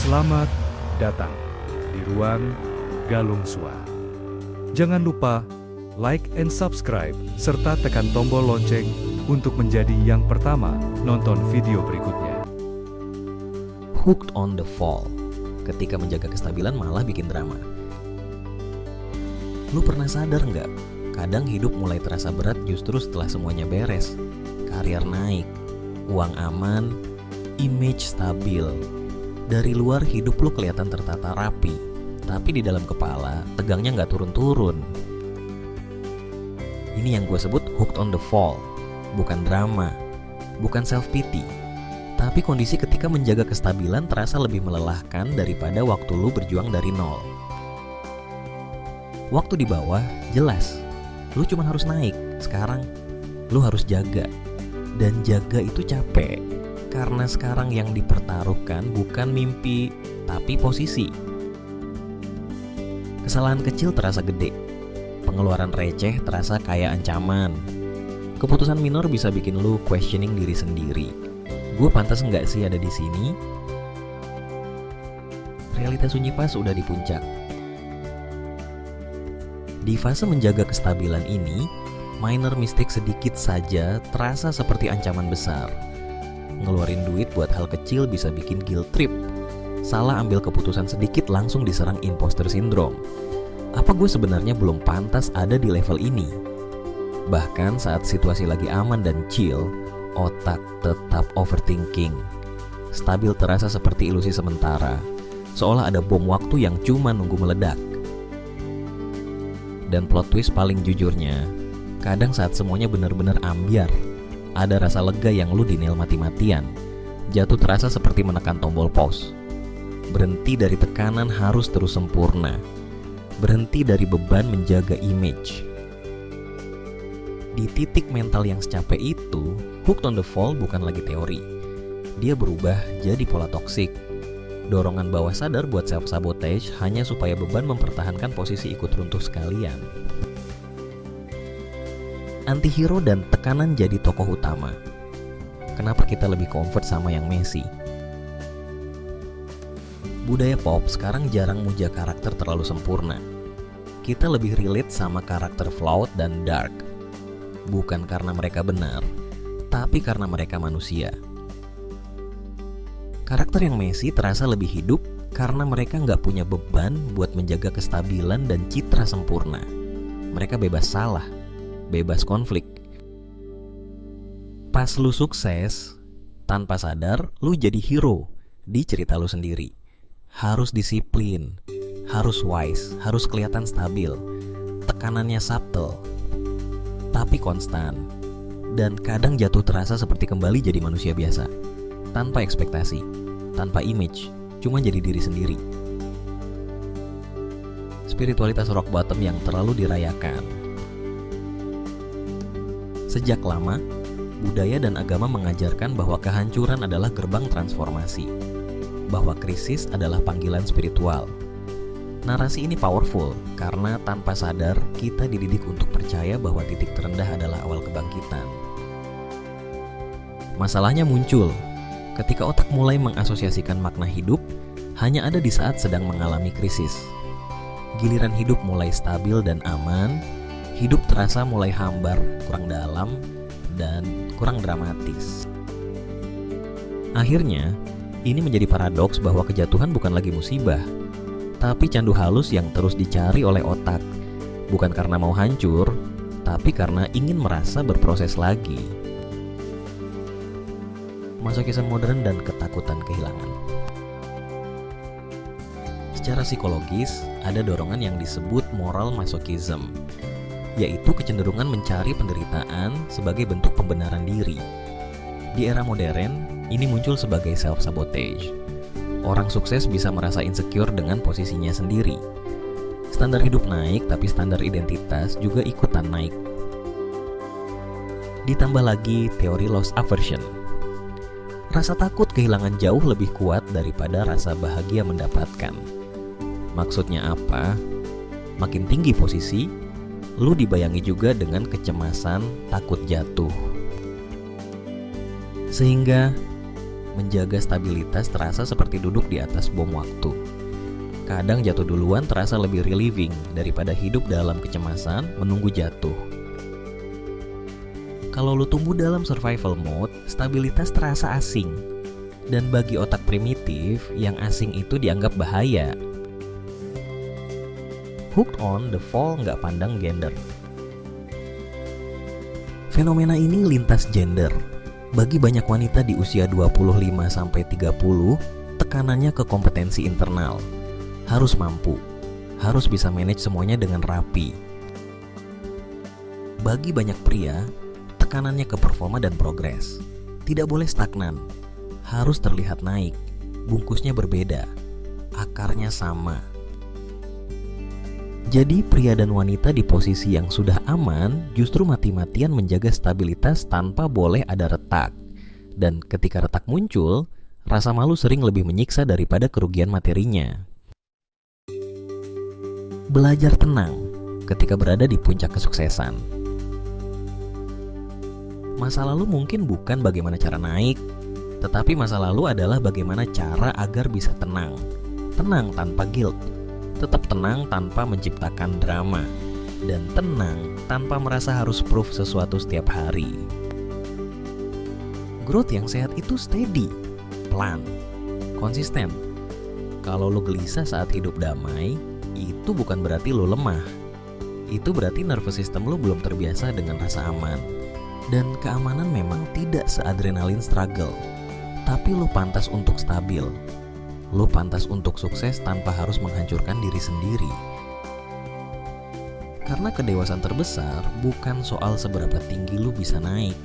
Selamat datang di ruang Galung Sua. Jangan lupa like and subscribe serta tekan tombol lonceng untuk menjadi yang pertama nonton video berikutnya. Hooked on the fall. Ketika menjaga kestabilan malah bikin drama. Lu pernah sadar nggak? Kadang hidup mulai terasa berat justru setelah semuanya beres. Karir naik, uang aman, image stabil. Dari luar hidup lu kelihatan tertata rapi, tapi di dalam kepala tegangnya nggak turun-turun. Ini yang gue sebut hooked on the fall. Bukan drama, bukan self-pity, tapi kondisi ketika menjaga kestabilan terasa lebih melelahkan daripada waktu lu berjuang dari nol. Waktu di bawah, jelas, lu cuma harus naik. Sekarang, lu harus jaga. Dan jaga itu capek. Karena sekarang yang dipertaruhkan bukan mimpi, tapi posisi. Kesalahan kecil terasa gede. Pengeluaran receh terasa kayak ancaman. Keputusan minor bisa bikin lu questioning diri sendiri. Gue pantas nggak sih ada di sini? Realitas sunyi pas udah di puncak. Di fase menjaga kestabilan ini, minor mistake sedikit saja terasa seperti ancaman besar. Ngeluarin duit buat hal kecil bisa bikin guilt trip. Salah ambil keputusan sedikit langsung diserang imposter syndrome. Apa gue sebenarnya belum pantas ada di level ini? Bahkan saat situasi lagi aman dan chill, otak tetap overthinking. Stabil terasa seperti ilusi sementara, seolah ada bom waktu yang cuma nunggu meledak. Dan plot twist paling jujurnya, kadang saat semuanya benar-benar ambyar, ada rasa lega yang lu denial mati-matian. Jatuh terasa seperti menekan tombol pause. Berhenti dari tekanan harus terus sempurna. Berhenti dari beban menjaga image. Di titik mental yang secapek itu, hooked on the fall bukan lagi teori. Dia berubah jadi pola toksik. Dorongan bawah sadar buat self-sabotage hanya supaya beban mempertahankan posisi ikut runtuh sekalian. Antihero dan tekanan jadi tokoh utama. Kenapa kita lebih comfort sama yang messy? Budaya pop sekarang jarang muja karakter terlalu sempurna. Kita lebih relate sama karakter flawed dan dark. Bukan karena mereka benar, tapi karena mereka manusia. Karakter yang messy terasa lebih hidup karena mereka nggak punya beban buat menjaga kestabilan dan citra sempurna. Mereka bebas salah, bebas konflik. Pas lu sukses, tanpa sadar lu jadi hero di cerita lu sendiri. Harus disiplin, harus wise, harus kelihatan stabil. Tekanannya subtle, tapi konstan. Dan kadang jatuh terasa seperti kembali jadi manusia biasa. Tanpa ekspektasi, tanpa image, cuma jadi diri sendiri. Spiritualitas rock bottom yang terlalu dirayakan. Sejak lama, budaya dan agama mengajarkan bahwa kehancuran adalah gerbang transformasi, bahwa krisis adalah panggilan spiritual. Narasi ini powerful karena tanpa sadar kita dididik untuk percaya bahwa titik terendah adalah awal kebangkitan. Masalahnya muncul ketika otak mulai mengasosiasikan makna hidup hanya ada di saat sedang mengalami krisis. Giliran hidup mulai stabil dan aman, hidup terasa mulai hambar, kurang dalam, dan kurang dramatis. Akhirnya, ini menjadi paradoks bahwa kejatuhan bukan lagi musibah, tapi candu halus yang terus dicari oleh otak. Bukan karena mau hancur, tapi karena ingin merasa berproses lagi. Masokisme modern dan ketakutan kehilangan. Secara psikologis, ada dorongan yang disebut moral masochism, yaitu kecenderungan mencari penderitaan sebagai bentuk pembenaran diri. Di era modern, ini muncul sebagai self-sabotage. Orang sukses bisa merasa insecure dengan posisinya sendiri. Standar hidup naik, tapi standar identitas juga ikutan naik. Ditambah lagi teori loss aversion. Rasa takut kehilangan jauh lebih kuat daripada rasa bahagia mendapatkan. Maksudnya apa? Makin tinggi posisi, lu dibayangi juga dengan kecemasan takut jatuh. Sehingga menjaga stabilitas terasa seperti duduk di atas bom waktu. Kadang jatuh duluan terasa lebih relieving daripada hidup dalam kecemasan menunggu jatuh. Kalau lu tumbuh dalam survival mode, stabilitas terasa asing. Dan bagi otak primitif, yang asing itu dianggap bahaya. Hooked on the Fall nggak pandang gender. Fenomena ini lintas gender. Bagi banyak wanita di usia 25-30, tekanannya ke kompetensi internal. Harus mampu, harus bisa manage semuanya dengan rapi. Bagi banyak pria, tekanannya ke performa dan progres. Tidak boleh stagnan, harus terlihat naik. Bungkusnya berbeda, akarnya sama. Jadi pria dan wanita di posisi yang sudah aman justru mati-matian menjaga stabilitas tanpa boleh ada retak. Dan ketika retak muncul, rasa malu sering lebih menyiksa daripada kerugian materinya. Belajar tenang ketika berada di puncak kesuksesan. Masa lalu mungkin bukan bagaimana cara naik, tetapi masa lalu adalah bagaimana cara agar bisa tenang. Tenang tanpa guilt. Tetap tenang tanpa menciptakan drama, dan tenang tanpa merasa harus proof sesuatu setiap hari. Growth yang sehat itu steady, pelan, konsisten. Kalau lo gelisah saat hidup damai, itu bukan berarti lo lemah. Itu berarti nervous system lo belum terbiasa dengan rasa aman. Dan keamanan memang tidak seadrenalin struggle, tapi lo pantas untuk stabil. Lo pantas untuk sukses tanpa harus menghancurkan diri sendiri. Karena kedewasaan terbesar bukan soal seberapa tinggi lo bisa naik,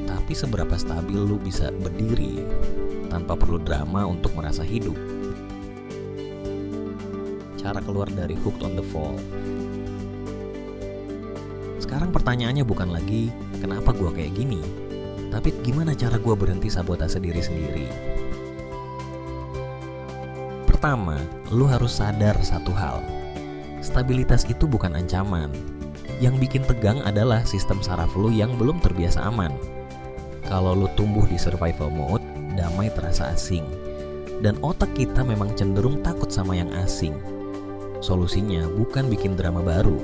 tapi seberapa stabil lo bisa berdiri tanpa perlu drama untuk merasa hidup. Cara keluar dari Hooked on the Fall. Sekarang pertanyaannya bukan lagi kenapa gua kayak gini, tapi gimana cara gua berhenti sabotase diri sendiri. Pertama, lu harus sadar satu hal. Stabilitas itu bukan ancaman. Yang bikin tegang adalah sistem saraf lu yang belum terbiasa aman. Kalau lu tumbuh di survival mode, damai terasa asing. Dan otak kita memang cenderung takut sama yang asing. Solusinya bukan bikin drama baru,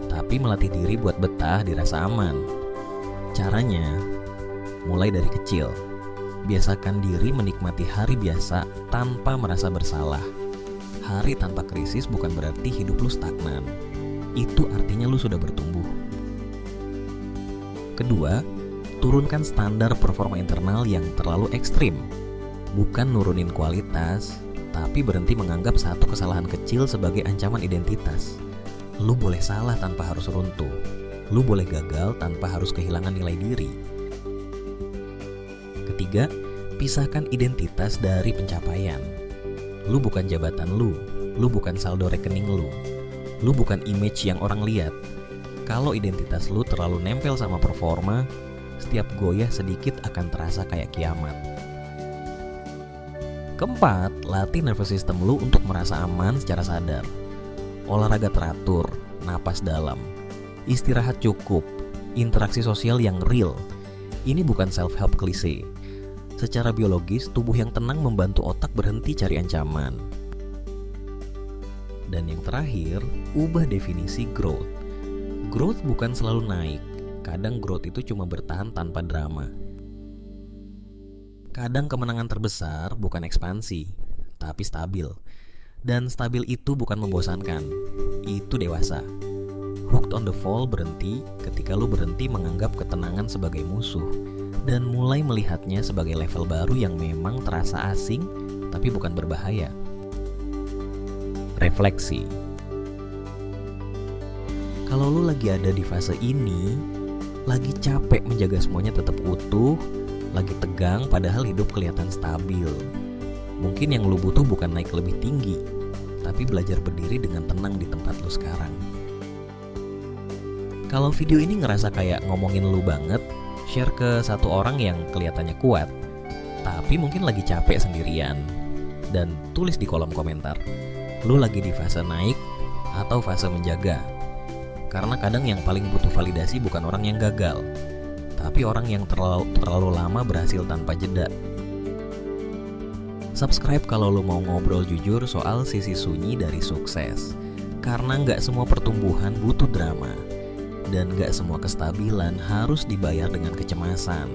tapi melatih diri buat betah di rasa aman. Caranya, mulai dari kecil. Biasakan diri menikmati hari biasa tanpa merasa bersalah. Hari tanpa krisis bukan berarti hidup lu stagnan. Itu artinya lu sudah bertumbuh. Kedua, turunkan standar performa internal yang terlalu ekstrim. Bukan nurunin kualitas, tapi berhenti menganggap satu kesalahan kecil sebagai ancaman identitas. Lu boleh salah tanpa harus runtuh. Lu boleh gagal tanpa harus kehilangan nilai diri. Ketiga, pisahkan identitas dari pencapaian. Lu bukan jabatan lu bukan saldo rekening lu bukan image yang orang lihat. Kalau identitas lu terlalu nempel sama performa, setiap goyah sedikit akan terasa kayak kiamat. Keempat, latih nervous system lu untuk merasa aman secara sadar. Olahraga teratur, napas dalam, istirahat cukup, interaksi sosial yang real. Ini bukan self-help klise. Secara biologis, tubuh yang tenang membantu otak berhenti cari ancaman. Dan yang terakhir, ubah definisi growth. Growth bukan selalu naik. Kadang growth itu cuma bertahan tanpa drama. Kadang kemenangan terbesar bukan ekspansi, tapi stabil. Dan stabil itu bukan membosankan, itu dewasa. Hooked on the Fall berhenti ketika lu berhenti menganggap ketenangan sebagai musuh dan mulai melihatnya sebagai level baru yang memang terasa asing tapi bukan berbahaya. Refleksi. Kalau lu lagi ada di fase ini, lagi capek menjaga semuanya tetap utuh, lagi tegang padahal hidup kelihatan stabil, mungkin yang lu butuh bukan naik lebih tinggi, tapi belajar berdiri dengan tenang di tempat lu sekarang. Kalau video ini ngerasa kayak ngomongin lu banget, share ke satu orang yang kelihatannya kuat, tapi mungkin lagi capek sendirian. Dan tulis di kolom komentar, lu lagi di fase naik atau fase menjaga. Karena kadang yang paling butuh validasi bukan orang yang gagal, tapi orang yang terlalu lama berhasil tanpa jeda. Subscribe kalau lo mau ngobrol jujur soal sisi sunyi dari sukses. Karena nggak semua pertumbuhan butuh drama. Dan nggak semua kestabilan harus dibayar dengan kecemasan.